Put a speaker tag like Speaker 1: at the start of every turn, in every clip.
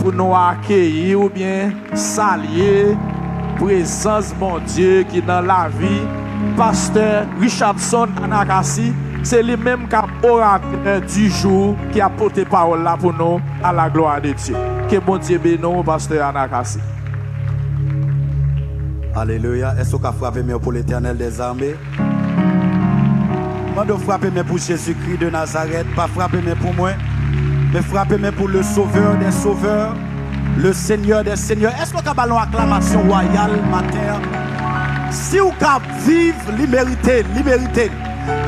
Speaker 1: pour nous accueillir ou bien saluer présence mon Dieu qui dans la vie pasteur Richardson Anakasi. C'est lui-même qui a orateur du jour qui a porté parole là pour nous à la gloire de Dieu. Que bon Dieu bénisse pasteur Anakasi.
Speaker 2: Alléluia. Est-ce qu'on a frappé mieux pour l'Éternel des armées? Moi de frapper mieux pour Jésus-Christ de Nazareth, pas frapper mieux pour moi, mais frapper mieux pour le Sauveur des sauveurs, le Seigneur des seigneurs. Est-ce qu'on a une acclamation royale matin? Si vous vivez, l'imméritez.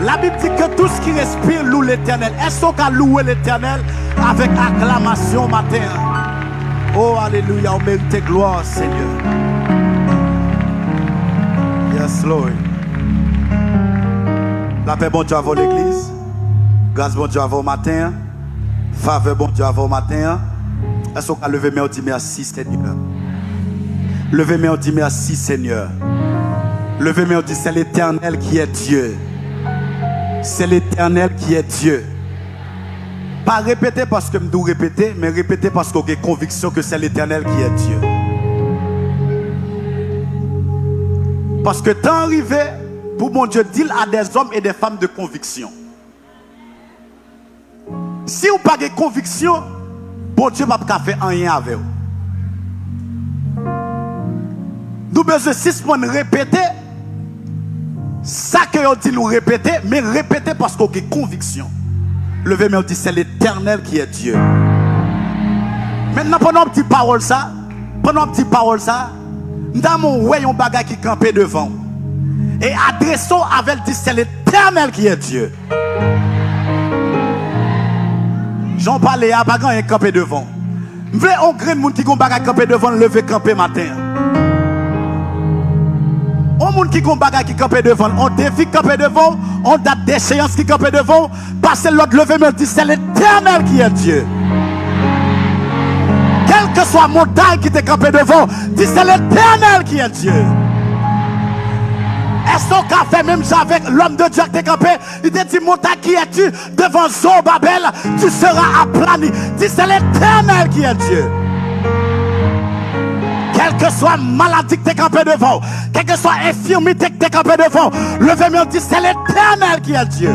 Speaker 2: La Bible dit que tout ce qui respire loue l'Éternel. Est-ce qu'on a loué l'Éternel avec acclamation matin? Oh, alléluia, on mérite gloire, Seigneur. Yes, Lord. La paix, bon Dieu, à vos l'église. Grâce, bon Dieu, à vos matins. Faveur, bon Dieu, à vos matins. Est-ce qu'on a levé, mais on dit merci, Seigneur. Levez, mais on dit merci, Seigneur. Levez, mais on dit c'est l'Éternel qui est Dieu. C'est l'Éternel qui est Dieu. Pas répéter parce que je dois répéter, mais répéter parce qu'on a conviction que c'est l'Éternel qui est Dieu. Parce que tant arrivé, pour mon Dieu, dire à des hommes et des femmes de conviction. Si vous n'avez pas de conviction, bon Dieu ne va pas faire rien avec vous. Nous besoin 6 mois de répéter. Ça que vous dit nous répéter, mais répéter parce qu'on a conviction. Levez moi dit c'est l'Éternel qui est Dieu. Maintenant pendant une petite parole ça, nous avons un bagage qui campait devant. Et adressons avec dit c'est l'Éternel qui est Dieu. J'en parlais à bagage et camper devant. Vous voulez un grand monde qui a un bagage camper devant, lever camper matin. On monde qui a un bagage qui campe devant, on défi camper devant, on date d'échéance qui campe devant, parce que l'autre levé me dit c'est l'Éternel qui est Dieu. Quelle que soit la montagne qui te campe devant, dit c'est l'Éternel qui est Dieu. Est-ce qu'on a fait même ça avec l'homme de Dieu qui est campé? Il te dit montagne qui es-tu devant Zorobabel, tu seras aplani. Dit c'est l'Éternel qui est Dieu. Quelle que soit maladie que tu es campé devant, quelle que soit infirmité que tu es campé devant, levez-moi et dit c'est l'Éternel qui est Dieu.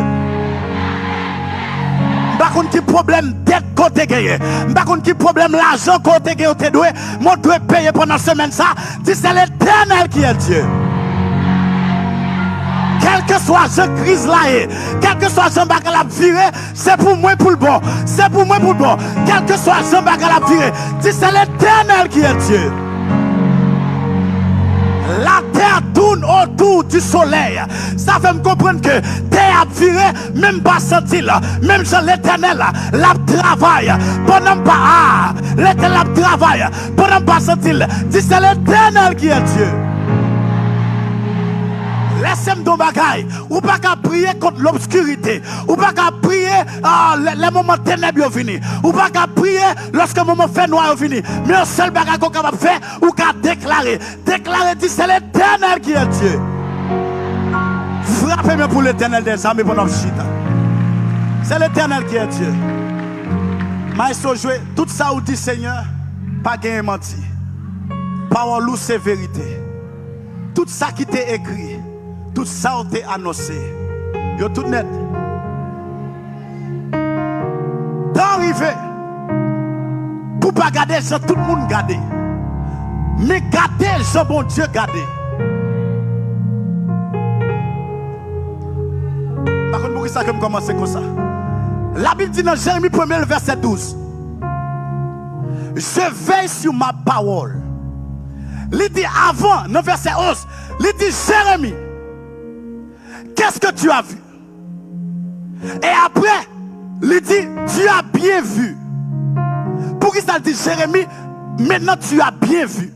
Speaker 2: Par contre, qui problème d'être côté gagné, par contre, qui problème l'argent côté gagné, tu dois, moi dois payer pendant la semaine ça, dit c'est l'Éternel qui est Dieu. Quel que soit ce crise là, quel que soit ce bagage la viré, c'est pour moi pour le bon, c'est pour moi pour le bon. Quel que soit ce bagage la viré, dit c'est l'Éternel qui est Dieu. La terre tourne autour du soleil. Ça fait me comprendre que terre a viré, même pas senti là. Même si l'Éternel la travaille. Pendant pas l'Éternel la travaille. Pendant pas senti là. Dis c'est l'Éternel qui est Dieu. Laissez-moi ton bagaille. Ou pas qu'à prier contre l'obscurité. Ou pas qu'à prier les moments ténèbres venus. Ou pas qu'à prier lorsque le moment fait noir venu. Mais le seul bagaille qu'on est capable de faire, ou qu'à déclarer. Déclarer, dit c'est l'Éternel qui est Dieu. Frappez-moi pour l'Éternel des armées pendant le chita. C'est l'Éternel qui est Dieu. Maestro joué, tout ça où dit Seigneur, pas gagner menti. Parole ou c'est vérité. Tout ça qui t'est écrit. Tout ça a été annoncé. Yo tout net. D'arriver. Pour pas garder ça, tout le monde garder. Mais garder ça, bon Dieu, garder. Par contre, pour ça que je commence comme ça. La Bible dit dans Jérémie 1er, verset 12. Je veille sur ma parole. Il dit avant, dans verset 11, il dit Jérémie. Qu'est-ce que tu as vu? Et après, il dit, tu as bien vu. Pour qui ça dit Jérémie, maintenant tu as bien vu.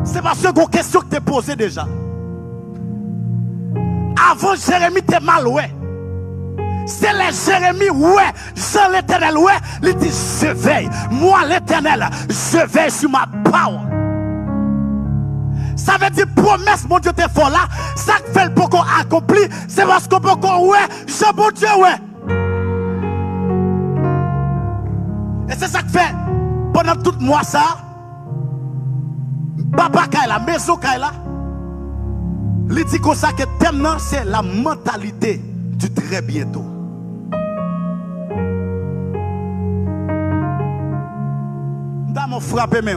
Speaker 2: C'est parce que une question que tu as posée déjà. Avant Jérémie, tu es mal, ouais. C'est les Jérémie, ouais. Jean l'Éternel, ouais. Il dit, je veille. Moi l'Éternel, je veille sur ma parole. Ça veut dire promesse, mon Dieu, t'es fort là. Ça fait le beaucoup accompli. C'est parce qu'on peut ouais, je bon Dieu, ouais. Et c'est ça que fait, pendant tout le mois ça, papa Kaila, maison Kaila, il dit comme ça que thème c'est la mentalité du très bientôt. Nous avons frappé, mais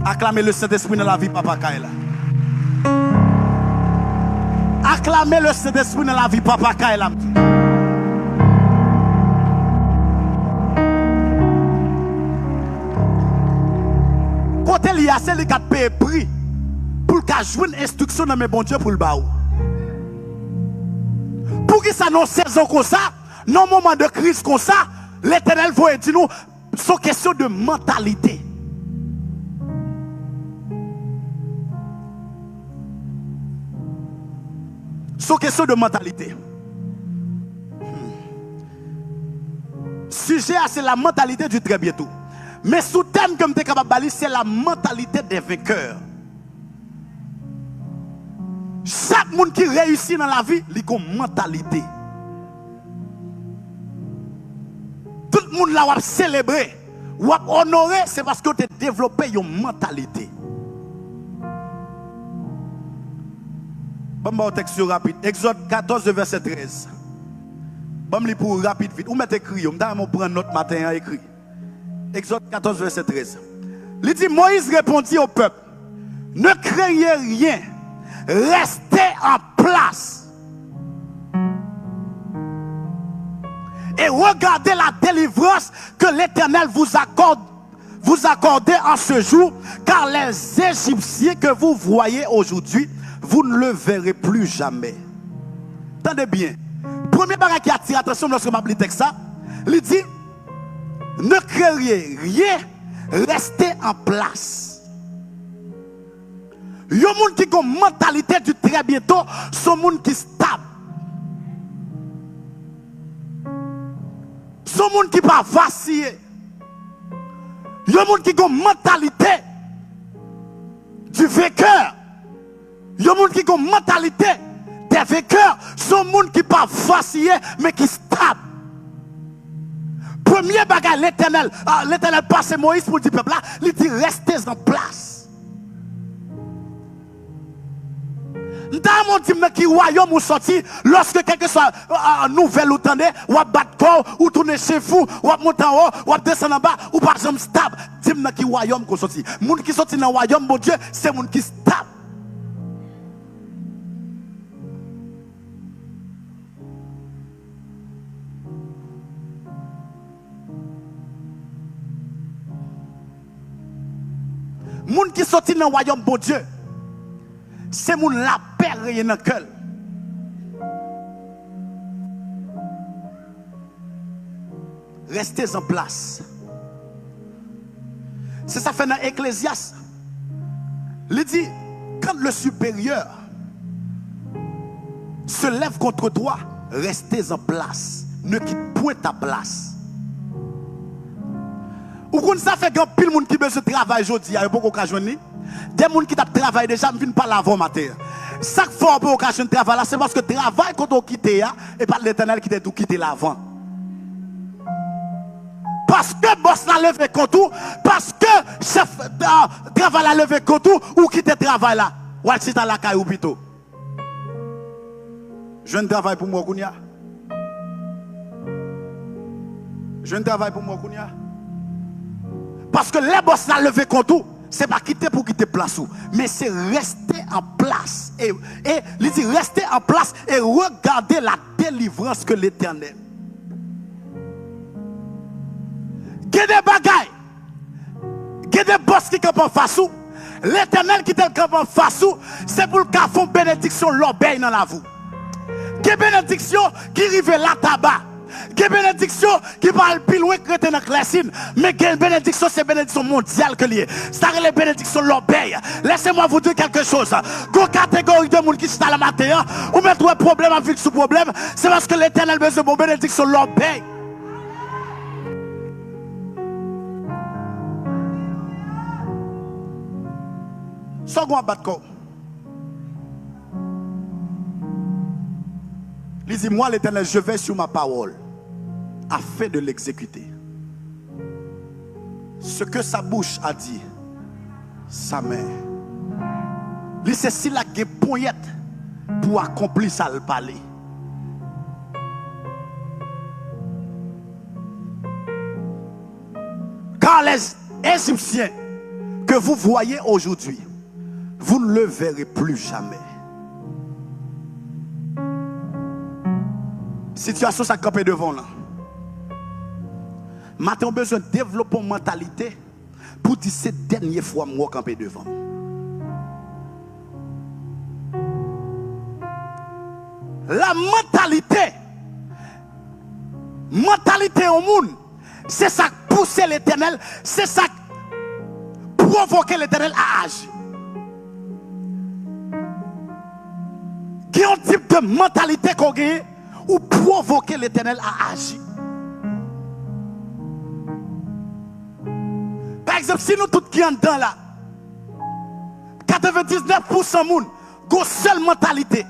Speaker 2: acclamer le Saint-Esprit dans la vie, papa Kaila. Acclamer le Saint-Esprit dans la vie, papa Kaila. Côté lié, c'est lui qui a payé prix pour qu'il joue une instruction dans mes bons Dieu pour le baou. Pour qu'il s'annonce saison comme ça, dans un moment de crise comme ça, l'Éternel va dire nous, c'est une question de mentalité. C'est une question de mentalité. Sujet, c'est la mentalité du très bientôt. Mais sous thème que je suis capable de baliser, c'est la mentalité des vainqueurs. Chaque monde qui réussit dans la vie, il a une mentalité. Tout le monde là va célébrer, va honorer, c'est parce que tu as développé une mentalité. Bon, un texte rapide. Exode 14, verset 13. Bon, pour rapide, vite. Où mettez écrit? On va prendre notre matin à écrit. Exode 14, verset 13. Il dit, Moïse répondit au peuple, ne craignez rien, restez en place. Et regardez la délivrance que l'Éternel vous accorde en ce jour, car les Égyptiens que vous voyez aujourd'hui, vous ne le verrez plus jamais. Attendez bien. Premier bagage qui attire l'attention lorsque je m'applique le texte, il dit, ne craignez rien, restez en place. Il y a des gens qui ont une mentalité du très bientôt, sont des gens qui sont stables. Sont des gens qui ne pas vaciller. Il y a des gens qui ont une mentalité du vainqueur. Il y a des gens qui ont une mentalité des vainqueurs. Sont des gens qui ne pas vaciller, mais qui sont stables. Premier bagage, l'Éternel passe Moïse pour dire peuple là, il dit restez en place. Dans mon dit qui royaume ou sorti, lorsque quelque soit nouvelle ou tendez, ou battre corps, ou tourner chez vous, ou monter en haut, ou descendre en bas, ou par exemple stable, dit qui royaume qu'on sorti. Moun qui sorti dans le royaume, mon Dieu, c'est moun qui stable. Moun qui sorti dans le royaume, bon Dieu, c'est moun la paix dans le cœur. Restez en place. C'est ça fait dans Ecclésiaste. Il dit, quand le supérieur se lève contre toi, restez en place. Ne quitte point ta place. Ou quand ça fait grand pile monde qui besoin de travail aujourd'hui, il y a beaucoup d'occasions. Des gens qui travaillent déjà, ne viennent pas l'avant matin. Chaque fois qu'on a occasion de travailler, c'est parce que le travail quand on quitte, et pas l'Éternel qui t'a tout quitté l'avant. Parce que boss l'a levé contre tout, parce que chef travail l'a levé contre tout, ou quitte le travail là, ou al à la caille ou plutôt. Je ne travaille pour moi, Kounia. Je ne travaille pour moi, Kounia. Parce que les boss l'a levé contre tout, c'est pas quitter pour quitter place, mais c'est rester en place. Et il dit rester en place et regarder la délivrance que l'Éternel. Il y a des bagailles, il y a des boss qui campent en face. L'Éternel qui te campe en face, c'est pour le cas font bénédiction l'obéi dans la vous. Il y a des bénédictions qui arrivent là tabac. Il y a des bénédictions qui parlent plus loin que dans la classe, mais il y a une bénédiction, c'est une bénédiction mondiale que liée. C'est les bénédictions l'obéi. Laissez-moi vous dire quelque chose. Une catégorie de monde qui sont à la matin, ou mettre un problème avec ce problème, c'est parce que l'Éternel besoin de bénédiction l'obéi. Second battre. Il dit, moi l'Éternel, je vais sur ma parole afin de l'exécuter. Ce que sa bouche a dit, sa main. Lui, c'est si la poignette pour accomplir ça le parler. Car les Égyptiens que vous voyez aujourd'hui, vous ne le verrez plus jamais. Situation ça campé devant là. Maintenant, on a besoin de développer une mentalité pour dire cette dernière fois moi camper devant. La mentalité au monde, c'est ça qui pousse l'Éternel, c'est ça qui provoque l'Éternel à agir. Quel est un type de mentalité qu'on gagne ou provoquer l'Éternel à agir? Par exemple, si nous tous qui sommes dedans là, 99% moun, go seule mentalité.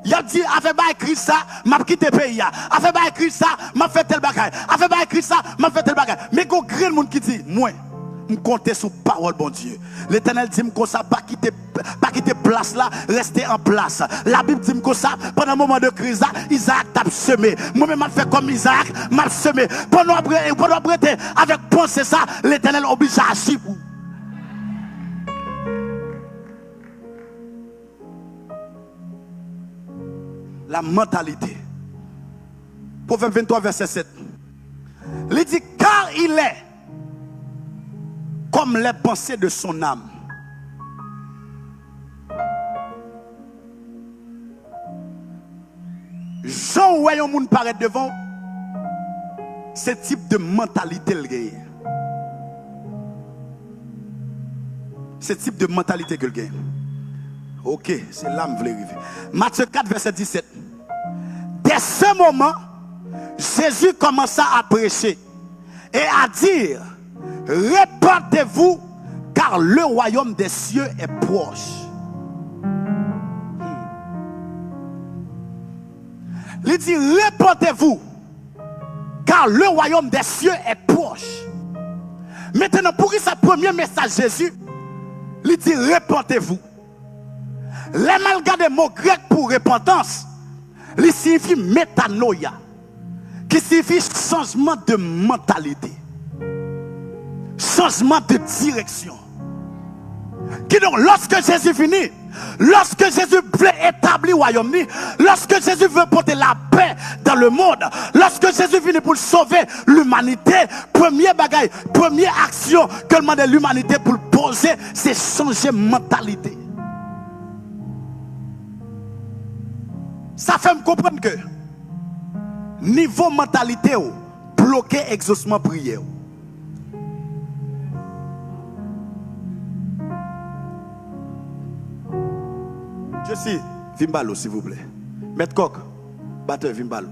Speaker 2: Il a dit, avec pas écrit ça, m'a quitté le pays. Avec pas écrit ça, m'a fait tel bagage. Avec pas écrit ça, m'a fait tel bagage. Mais go grand monde qui dit, moi, je compte sur parole bon Dieu. L'Éternel dit comme ça, pas quitter place là, rester en place. La Bible dit comme ça, pendant un moment de crise, Isaac t'a semé. Moi-même, je fais comme Isaac, m'a semé. Pendant prêter avec penser ça, l'Éternel oblige à agir. La mentalité. Proverbe 23, verset 7. Il dit, car il est comme les pensées de son âme. Jean où un monde paraît devant, ce type de mentalité le gagne. Ce type de mentalité que le gagne. Ok, c'est l'âme qui veut arriver. Matthieu 4, verset 17. Dès ce moment, Jésus commença à prêcher et à dire, répandez-vous, car le royaume des cieux est proche. Il dit, répandez-vous, car le royaume des cieux est proche. Maintenant, pour ce premier message Jésus, il dit, répandez-vous. Les malgré des mots grecs pour repentance, il signifie métanoïa, qui signifie changement de mentalité, changement de direction. Qui donc, lorsque Jésus finit, lorsque Jésus veut établir le royaume, lorsque Jésus veut porter la paix dans le monde, lorsque Jésus finit pour sauver l'humanité, première bagaille, première action que demande l'humanité pour le poser, c'est changer de mentalité. Ça fait me comprendre que niveau mentalité bloqué exaucement prière. Je suis Vimbalo s'il vous plaît. Maître Coq, batteur Vimbalo.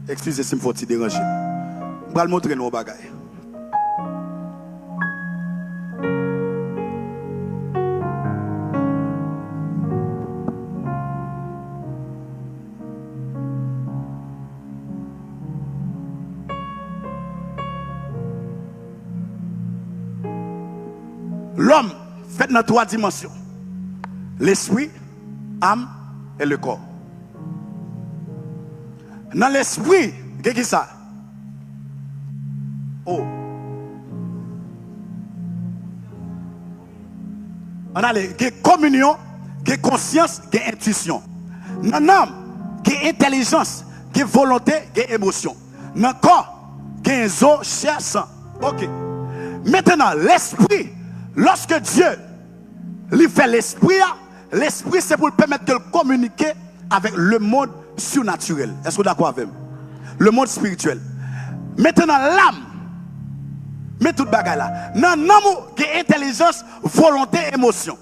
Speaker 2: Excusez si je me faut déranger. Je vais vous montrer nos bagages. L'homme fait dans 3 dimensions. L'esprit, l'âme et le corps. Dans l'esprit, qu'est-ce que ça? Oh. On a les communion, les conscience, les intuition. Dans l'âme, les intelligence, les volonté, les émotion. Dans le corps, les os, chair, sang. Ok. Maintenant, l'esprit, lorsque Dieu lui fait l'esprit, l'esprit c'est pour le permettre de communiquer avec le monde surnaturel. Est-ce que vous êtes d'accord avec moi? Le monde spirituel. Maintenant l'âme, mais toute bagaille là. Dans l'âme, qui est intelligence, volonté, émotion.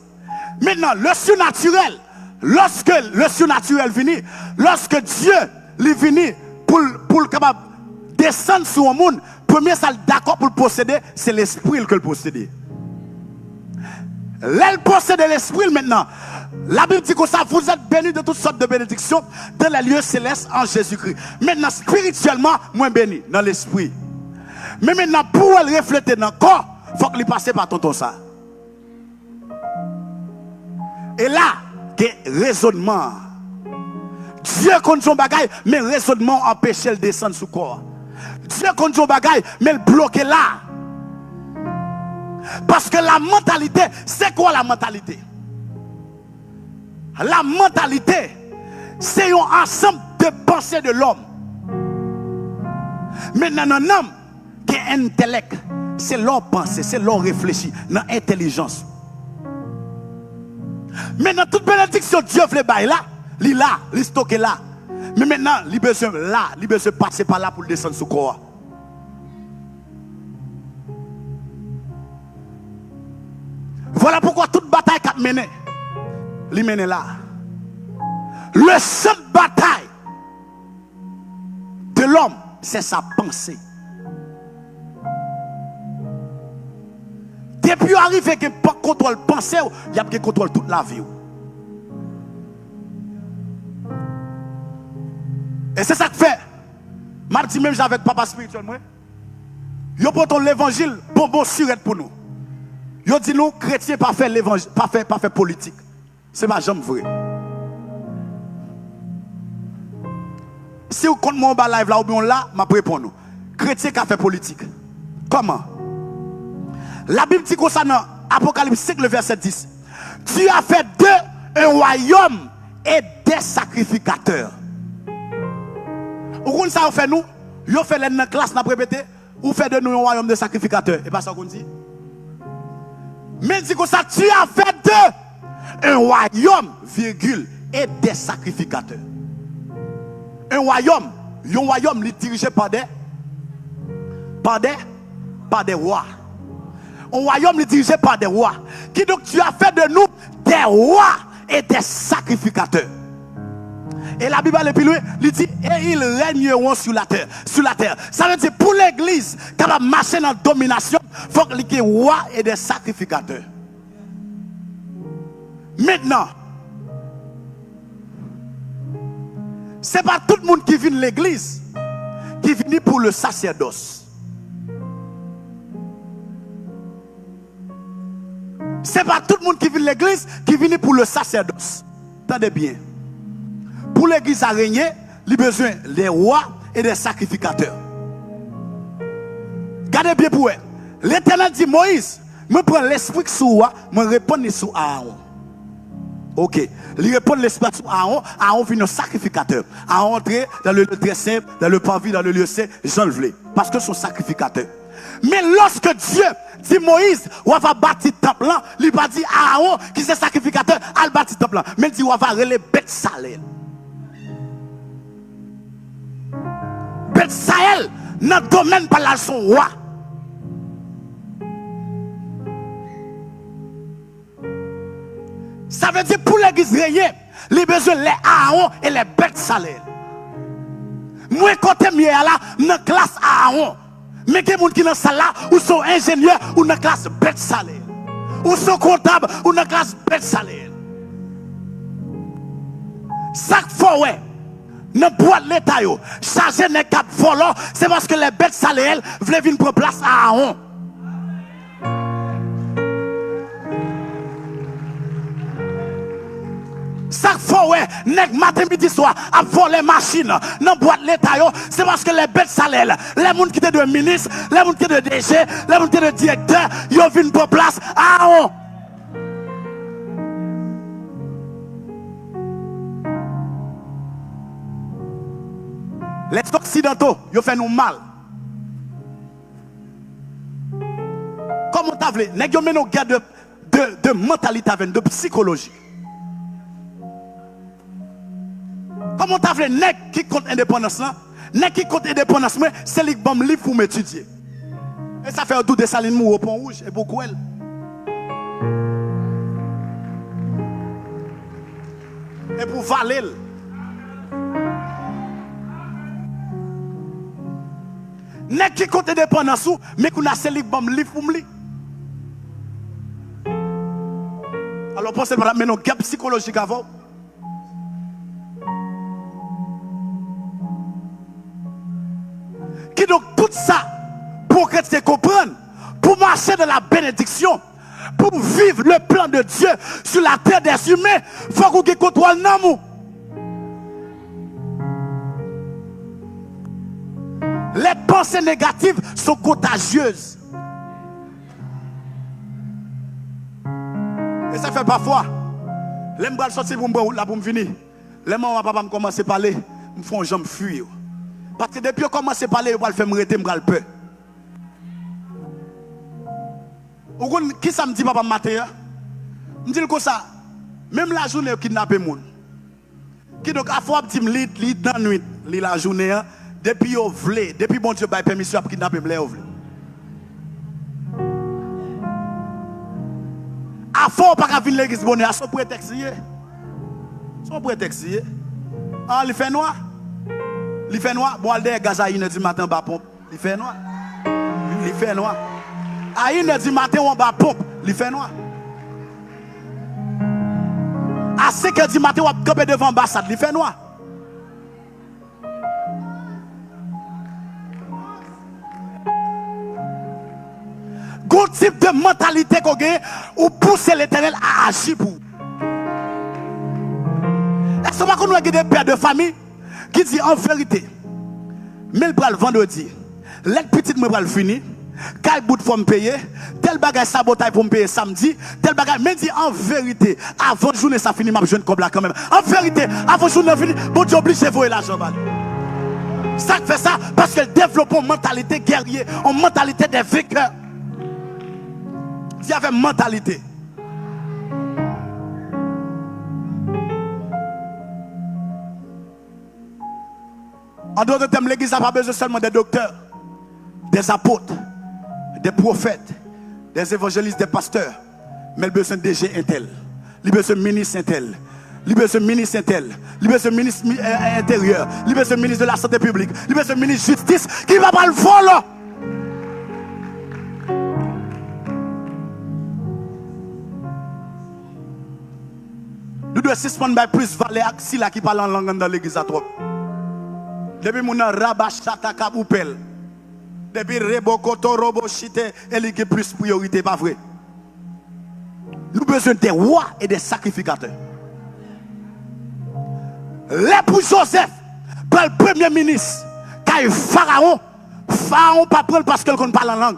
Speaker 2: Maintenant le surnaturel, lorsque le surnaturel vient, lorsque Dieu lui vient pour capable descendre sur le monde, premier ça d'accord pour le posséder, c'est l'esprit que le posséder. L'elle possède l'esprit maintenant. La Bible dit que ça, vous êtes bénis de toutes sortes de bénédictions dans les lieux célestes en Jésus-Christ. Maintenant, spirituellement, moins béni dans l'esprit. Mais maintenant, pour elle refléter dans le corps, il faut qu'il passe par tonton ça. Et là, il y a raisonnement. Dieu compte son bagaille, mais raisonnement empêche de descendre sous le corps. Dieu compte son bagaille, mais le bloque là. Parce que la mentalité, c'est quoi la mentalité? La mentalité, c'est un ensemble de pensées de l'homme. Mais dans un homme qui est intellect, c'est leur pensée, c'est leur réfléchir, dans l'intelligence. Mais dans toute bénédiction, Dieu veut bailler là, il stocke là. Mais maintenant, il a besoin là, il a besoin de passer par là pour descendre sous le corps. Voilà pourquoi toute bataille qu'a mené, il mène là. Le seul bataille de l'homme, c'est sa pensée. Depuis arrivé que pas contrôle pensée, il y a qui contrôle toute la vie. Et c'est ça que fait. Je dis même avec papa spirituel moi. Yo prend l'évangile bonbon surette pour nous. Yo dit nous chrétiens pas faire l'évangile, pas faire politique. C'est pas jamais vrai. Si vous comptez mon live là ou bien là, m'a répondre nous. Chrétien qui a fait politique. Comment? La Bible dit comme ça dans Apocalypse 5 le verset 10. Tu as fait d'eux un royaume et des sacrificateurs. Vous comprenez ça, vous fait nous? Vous fait la classe, n'a répété. Vous fait de nous un royaume de sacrificateurs. Et pas ça qu'on dit? Mais dit comme ça, tu as fait d'eux un royaume, virgule, et des sacrificateurs. Un royaume est dirigé par des rois. Un royaume est dirigé par des rois. Qui donc tu as fait de nous des rois et des sacrificateurs. Et la Bible est plus loin, il dit et ils régneront sur la terre. Ça veut dire pour l'église, quand elle marche dans la domination, il faut qu'il y ait des rois et des sacrificateurs. Maintenant, ce n'est pas tout le monde qui vient de l'église qui vient pour le sacerdoce. Ce n'est pas tout le monde qui vient de l'église qui vient pour le sacerdoce. Attendez bien. Pour l'église à régner, il a besoin des rois et des sacrificateurs. Gardez bien pour elle. L'Éternel dit Moïse, je prends l'esprit sur moi, je réponds sur Aaron. Ok. Il répond l'esprit sur Aaron, Aaron vient un sacrificateur. Aaron entre dans le lieu très simple, dans le parvis, dans le lieu saint, Jean le voulait. Parce que son sacrificateur. Mais lorsque Dieu dit Moïse, on va bâtir le temple là, il va dire Aaron, qui est sacrificateur, il bâtir le temple là. Mais il dit on va relayer Beth-Salel. Beth-Salel, dans le domaine par là son roi. Ça veut dire pour l'église régner, les besoins les Aaron et les Beth-Salel. Moi, quand je suis là, dans la classe Aaron, mais il y a des gens qui sont dans la salle là, ou sont ingénieurs, ou dans la classe Beth-Salel. Ou sont comptables, ou dans la classe Beth-Salel. Chaque fois, ouais, dans le bois de l'État, chargé de cap volant, c'est parce que les Beth-Salel veulent venir prendre place à Aaron. Chaque fois, ouais, nèg matin midi soir, a volé machine dans boîte l'état, c'est parce que les Beth-Salel, les gens qui étaient de ministre, les gens qui étaient de DG, les gens qui étaient de directeur, ils viennent pour place à Aaron. Les occidentaux, ils font nous mal. Comment t'as vu? Nèg yo mène guerre de mentalité, de psychologie. Comment t'as fait nèg qui compte indépendance là? Nèg qui compte indépendance, c'est les bons livres pour m'étudier. Et ça fait un doute de Saline Mou au Pont Rouge et beaucoup elle. Et pour Valel. Nèg qui compte indépendance, mais qu'on a c'est les bons livres pour me. Alors pensez par là, mais non, gap psychologique avant. Qui donc tout ça pour pour chrétien comprendre, pour marcher dans la bénédiction, pour vivre le plan de Dieu sur la terre des humains, il faut qu'on ait contrôle dans nous. Les pensées négatives sont contagieuses. Et ça fait parfois, les bras sortir pour me venir. Les mamans, papa me commencent à parler, me font jambe fuir. Parce que depuis que je commence à parler, je vais faire me arrêter, je vais peur. Qui ça me dit papa matin? Me dit comme ça, même la journée kidnapper moun. Qui donc à fois petit me lit dans la nuit, la journée depuis au vle, depuis bon Dieu bail permission pour kidnapper me vle. À fort pas qu'à venir l'église bonheur, son prétexte. Son prétexte. Ah, il fait noir. Il fait noir. Bon, il gaz à 1h du matin, bas pompe. Il fait noir. Il fait noir. À 1h du matin, on bas pompe. Il fait noir. À 5h du matin, on va camper devant l'ambassade. Il fait noir. Quel type de mentalité qu'on a ou pousser l'Éternel à agir pour. Est-ce qu'on a des pères de famille qui disent en vérité, mais le bras le vendredi, l'aide petite me bras le fini, quel bout de faut me payer, tel bagage sabotage pour me payer samedi, tel bagage, mais dit en vérité, avant journée ça finit, ma jeune comme là quand même. En vérité, avant journée fini, bon Dieu oblige de voir l'argent. Ça fait ça parce qu'elle développe une mentalité guerrière, une mentalité des vainqueurs. Il y avait une mentalité. En dehors de thème, l'église n'a pas besoin seulement des docteurs, des apôtres, des prophètes, des évangélistes, des pasteurs, mais elle a besoin de DG Intel, elle a besoin de ministre Intel, elle a besoin de ministre Intel, elle a besoin de ministre intérieur, elle a besoin de ministre de la santé publique, elle a besoin de ministre de justice qui va pas le voler. Nous devons suspendre plus valeur si la qui parle en langue dans l'église à trop. Depuis mon rabachata kaboupel. Depuis rebokoto robochite, elle qui plus priorité, pas vrai. Nous avons besoin des rois et des sacrificateurs. Les pour Joseph, pour le premier ministre, quand Pharaon, Pharaon pas prendre parce qu'il parle en langue.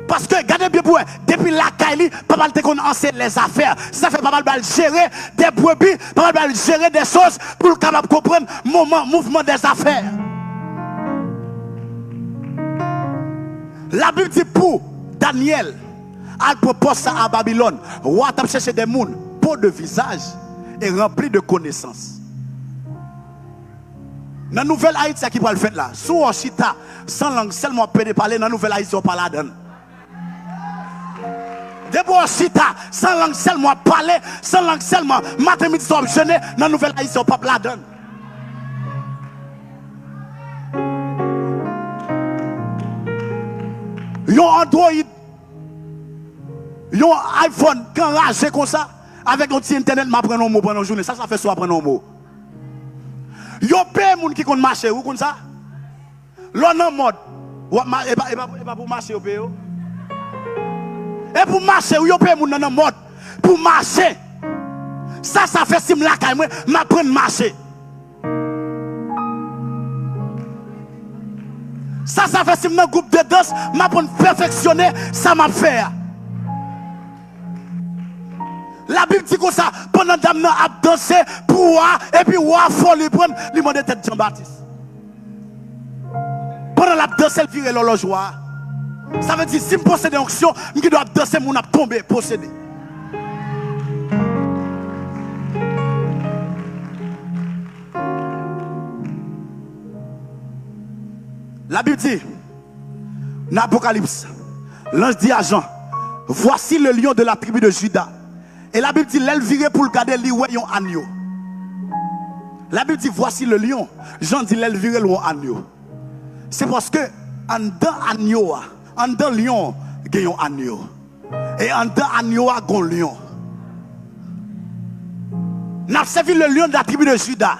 Speaker 2: Parce que, regardez bien, depuis la Kaili, pas mal de enseigner les affaires. Ça fait pas mal de gérer des brebis, pas mal de gérer des choses pour capable comprendre le mouvement des affaires. La Bible dit pour Daniel, elle propose ça à Babylone. Roi t'a cherché des mouns, peau de visage et rempli de connaissances. Dans la nouvelle Haïti, c'est qui va le faire là. Sous Oshita, sans langue seulement peut parler, dans la nouvelle Haïti, on parle là dedans. D'abord, Chita, sans langue seulement parler, sans langue seulement matin, midi, soir, jeûner, dans la nouvelle Haïti, on parle là dedans. Yon Android, yon iPhone, quand rage comme ça, avec un petit internet, m'a prendre un mot pendant une journée. Ça fait soit prendre un mot. Yon paye moun qui compte marcher, ou comme ça? L'on en mode, et pas pour marcher, au paye. Et pour marcher, ou yon paye moun en mode, pour marcher. Ça fait sim la caille, m'a prendre marcher. Ça fait sim dans groupe de danse, m'a prendre perfectionner, ça m'a fait. La Bible dit comme ça, pendant que Dame a dansé pour voir, et puis voir faut lui prendre, lui demander tête Jean-Baptiste. Pendant la danse, elle vire l'horloge. Ça veut dire, si je possède une onction, je dois danser, je dois tomber, posséder. La Bible dit, dans l'Apocalypse, l'ange dit à Jean, voici le lion de la tribu de Juda. Et la Bible dit, l'elle virait pour le garder, lui, un agneau. La Bible dit, voici le lion. Jean dit, l'elle virait un agneau. C'est parce que, en dedans agneau, en dedans lion, il y a un agneau. Et en dedans agneau, il y a un lion. Nous avons servi le lion de la tribu de Juda.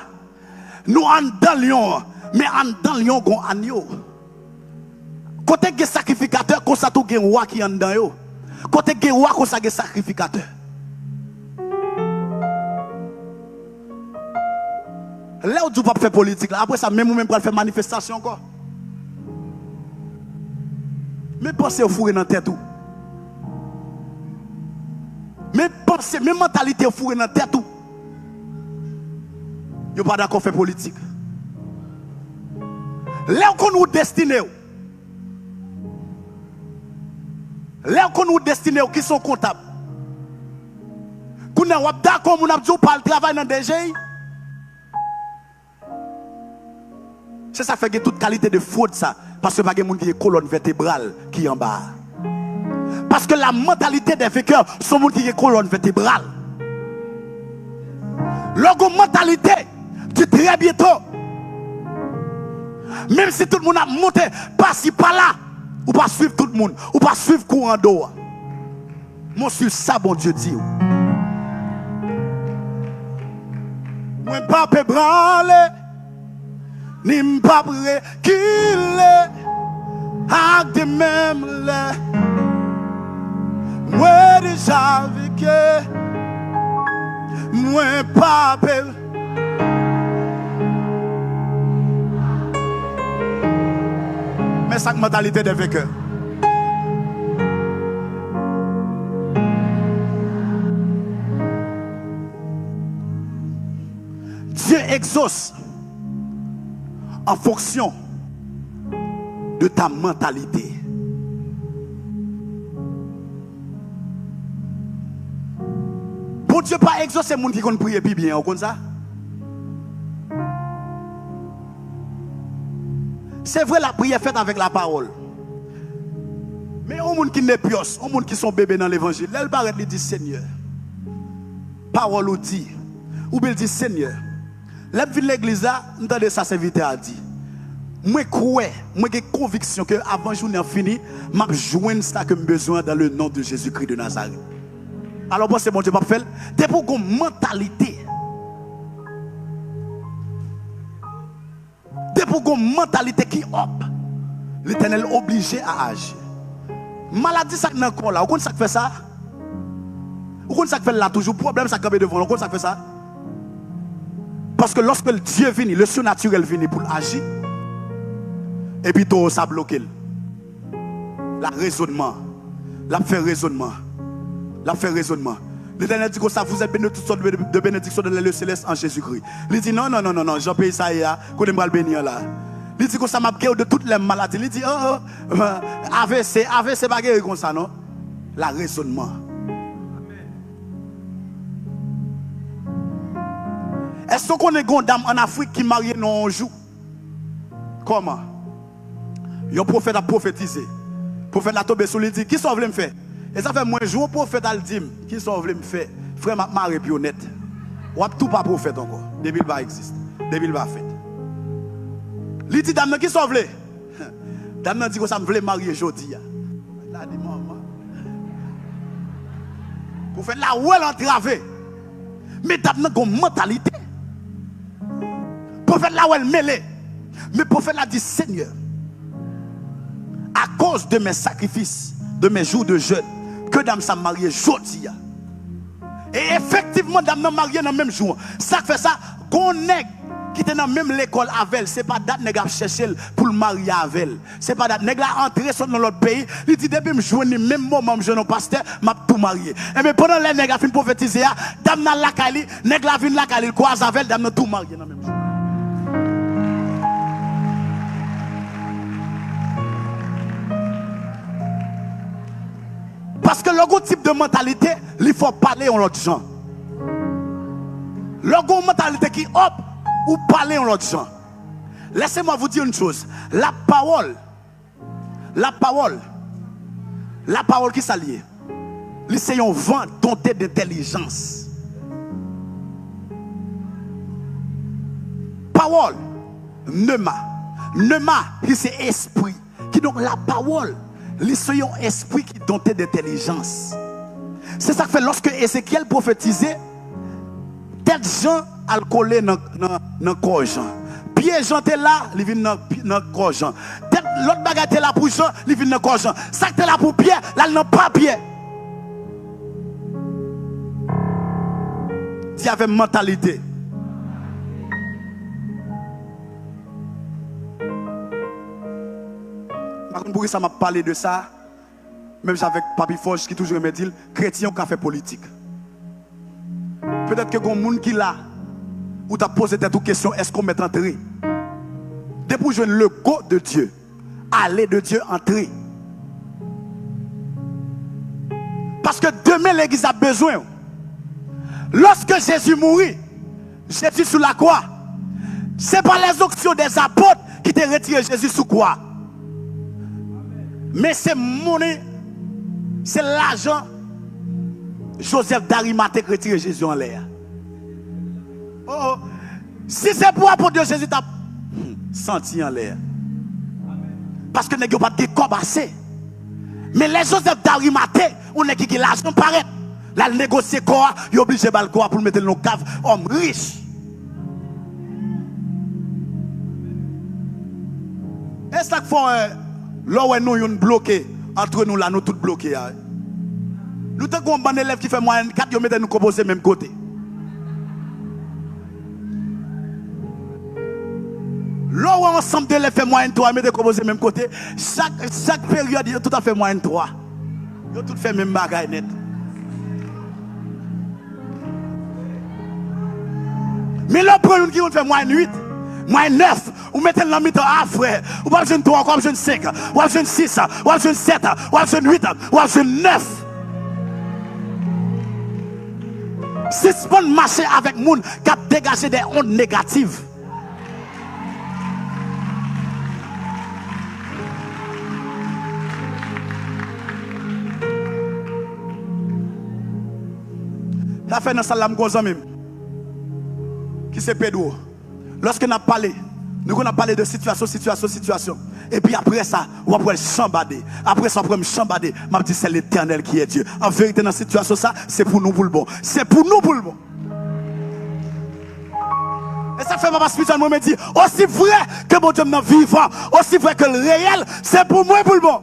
Speaker 2: Nous en dedans lion, mais en dedans lion, il y a un agneau. Côté des sacrificateurs, comme ça tout gen roi qui en dedans yo. Côté gen roi comme ça gen sacrificateur. Là où tu pas faire politique là, après ça même ou même pour faire manifestation encore. Mais pensez au fourré dans tête tout. Mais pensez, même mentalité au fourré dans tête tout. Yo pas d'accord faire politique. Là qu'on nous destiné. Là qu'on nous destiné qui sont comptables. Qu'on a d'accord mon abdou pas le travail dans DG. C'est ça fait que toute qualité de fraude ça parce que pas de monde qui est colonne vertébrale qui est en bas. Parce que la mentalité des vainqueurs sont monde qui est colonne vertébrale. Leur mentalité dit très bientôt. Même si tout le monde a monté pas si pas là, ou pas suivre tout le monde, ou pas suivre courant d'eau. Moi sur ça bon Dieu dit. Moi pas peut branler. Ni m'pas prêt qu'il est avec des mêmes là. Moi déjà vécu. Moi pas prêt. Mais ça mentalité des vainqueurs. Dieu exauce en fonction de ta mentalité. Bon Dieu pas exaucer les gens qui connaissent prier plus bien, comme ça. C'est vrai la prière faite avec la parole. Mais les gens qui ne pios, les gens qui sont bébés dans l'évangile, elle paraît lui dit Seigneur. Parole ou dit, ou bien dit Seigneur. L'église là, entendez ça serviteur a dit. Moi crois, moi j'ai conviction que avant journée fini, m'a joindre ça que j'ai besoin dans le nom de Jésus-Christ de Nazareth. Alors bon c'est bon Dieu pas faire, c'est pour une mentalité. C'est pour une mentalité qui hop. L'Éternel obligé à agir. Maladie ça dans corps là, vous connaissez ça fait ça? Vous connaissez ça fait là toujours problème ça camper devant, vous connaissez ça fait ça? Parce que lorsque le Dieu vient, le surnaturel vient pour agir, et puis tout ça bloque. La raisonnement, la fait raisonnement, la fait raisonnement. L'Éternel dit que ça vous êtes béni toutes sortes de bénédictions dans le céleste en Jésus-Christ. Il dit non, j'en paye ça hier, qu'on me le bénir là. Il dit que ça m'a guéri de toutes les maladies. Il dit AVC pas guéri comme ça non? La raisonnement. Est-ce qu'on est une dame en Afrique qui marie non un jour? Comment? Un prophète a prophétisé. Le prophète a tombé sur lui dit qui sauve me faire? Et ça fait moins jour le prophète a dit qui sauve me faire? Frère m'a marié puis honnête. Ou tout pas prophète encore. Depuis il va existe. Depuis il va fait. Il dit dame qui sauve le? Dame dit que ça me voulait marier aujourd'hui. Là dit maman. Prophète là où elle entravé. Mais dame a une mentalité. Prophète là où elle mêlée. Mais prophète là dit Seigneur, à cause de mes sacrifices, de mes jours de jeûne, que dame ça marié aujourd'hui. Et effectivement, dame n'a marié dans le même jour. Ça fait ça, qu'on est qui était dans même l'école avec elle, c'est pas date nèg a chercher pour le marier avec elle. C'est pas date nèg la entrer dans l'autre pays, il dit depuis me joindre même moment je non pasteur, m'a tout marié. Et mais pendant les nèg a fin prophétiser, dame n'a la kali, nèg la vinn la kali, croise avec elle, dame n'a tout marié dans même jour. Parce que le type de mentalité, il faut parler en l'autre gens. Le mentalité qui hop ou parler en l'autre gens. Laissez-moi vous dire une chose. La parole qui s'allie, c'est un vent doté d'intelligence. Parole, neuma, c'est esprit. Qui donc la parole, c'est un esprit qui est doté d'intelligence. C'est ça que fait lorsque Ézéchiel prophétisait, tête Jean a collé dans le corps Jean. pied Jean t'es là, il vient dans corps Jean. L'autre bagarre t'es là pour Jean, il vient dans corps Jean. Ça t'es là pour Pierre, là il n'a pas Pierre. Il y avait mentalité. Par contre, pour ça m'a parlé de ça, même avec Papi Forge qui toujours me dit, chrétien qui a fait politique. Peut-être que il y a des gens qui là, où tu as posé cette question, est-ce qu'on met entrée? Dès pour joindre le go de Dieu, aller de Dieu entrer. Parce que demain l'église a besoin. Lorsque Jésus mourit, Jésus sous la croix, ce n'est pas les actions des apôtres qui t'ont retiré Jésus sous croix. Mais c'est monnaie, c'est l'argent. Joseph d'Arimathée qui retire Jésus en l'air. Oh, si c'est pour apôtre de Jésus, t'as senti en l'air. Parce que nous n'avons pas de corps assez. Mais les Joseph d'Arimathée, on est qui l'argent paraît. Là, le négocier quoi, il est obligé de le quoi pour le mettre dans nos caves, homme riche. Et ça fait là où nous sommes bloqués, entre nous là, nous tous bloqués. Nous avons un bon élève qui fait moyenne 4, ils mettent nous composer même côté. Là où ensemble d'élèves fait moyenne 3, ils mettent composer même côté. Chaque période, ils ont tout à fait moyenne 3. Ils ont tout fait même bagaille net. Mais là, pour nous qui ont fait moyenne 8, moyenne 9, vous mettez dans le mi-temps, ah frère, vous avez jeune 3, vous avez jeune 5, vous avez jeune 6, vous avez jeune 7, vous avez jeune 8, vous avez jeune 9. Si ce bon marcher avec les gens qui ont dégagé des ondes négatives. La fait dans la salle de même. Qui c'est Pedro. Lorsque nous avons parlé, nous avons parlé de situation. Et puis après ça, on va chambader. Après ça, on va chambader. Je dis c'est l'Éternel qui est Dieu. En vérité, dans cette situation, ça, c'est pour nous pour le bon. C'est pour nous pour le bon. Et ça fait ma spirituelle, moi me dit, aussi vrai que mon Dieu est vivant, aussi vrai que le réel, c'est pour moi pour le bon.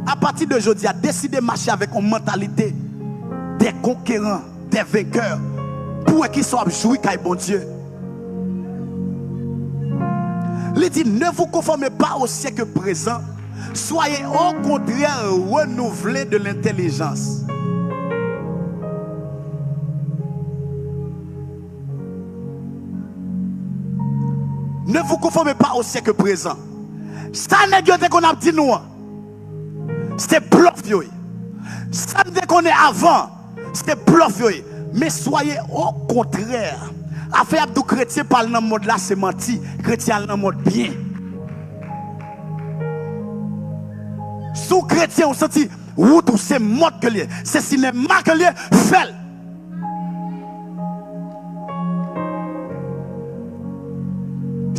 Speaker 2: À partir d'aujourd'hui, a décidé de marcher avec une mentalité des conquérants, des vainqueurs, pour qu'ils soient joués avec bon Dieu. Il dit, ne vous conformez pas au siècle présent, soyez au contraire renouvelés de l'intelligence. Ne vous conformez pas au siècle présent. Ça n'est pas qu'on a dit nous. C'est bluff. Ça n'est qu'on est avant. C'est bluff. Mais soyez au contraire. Affaire de chrétien parle dans le mode là, c'est menti. Chrétien dans le mode bien. Sous chrétien, on senti, ou tout c'est mode que lié. C'est cinéma que lié, fait.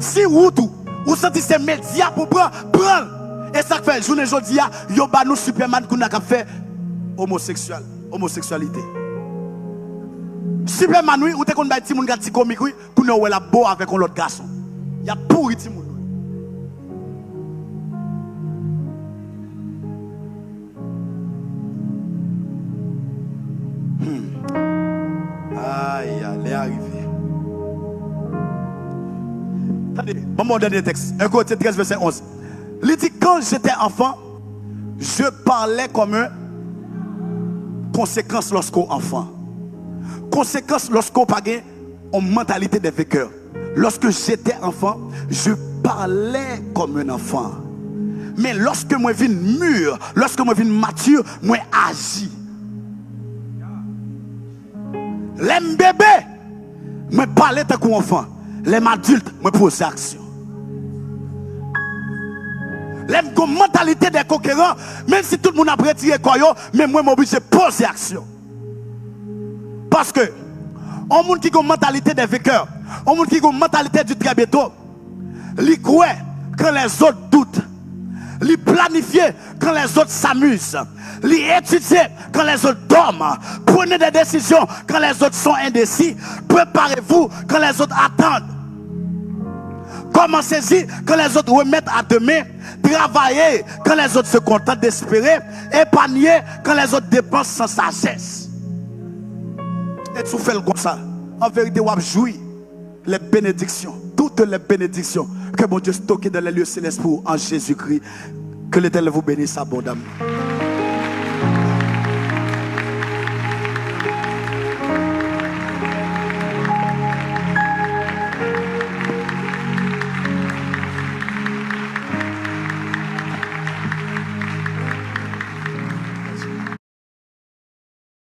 Speaker 2: Si ou tout, ou senti c'est média pour prendre. Et ça fait, journée aujourd'hui, il y a nous Superman qui a fait homosexualité. Superman, oui, ou t'es qu'on a dit mon gars petit comique, oui, qu'on a la beau avec un autre garçon. Il y a pourri ti moun. Aïe, elle est arrivée. Attendez, bon dernier texte. 1 Corinthiens 13, verset 11. Il dit, quand j'étais enfant, je parlais comme un conséquence lorsqu'on enfant. Conséquence lorsqu'on pas une mentalité des vainqueurs. Lorsque j'étais enfant, je parlais comme un enfant. Mais lorsque moi vins mûr, lorsque moi vins mature, moi agis. Les bébés, moi parlais tant qu'enfant. Les adultes, moi pose action. Les mentalité des conquérants, même si tout le monde a retiré quoi, mais moi m'oblige de poser action. Parce que un monde qui a une mentalité des vainqueurs, un monde qui a une mentalité du très bientôt, il croit quand les autres doutent, Li planifier quand les autres s'amusent. Li étudier quand les autres dorment. Prenez des décisions quand les autres sont indécis. Préparez-vous quand les autres attendent. Commencez-y quand les autres remettent à demain. Travaillez quand les autres se contentent d'espérer. Épargnez quand les autres dépensent sans sagesse. Et tu fais comme ça. En vérité, vous jouir les bénédictions, toutes les bénédictions que mon Dieu stocke dans les lieux célestes pour en Jésus-Christ. Que l'Éternel vous bénisse abondamment.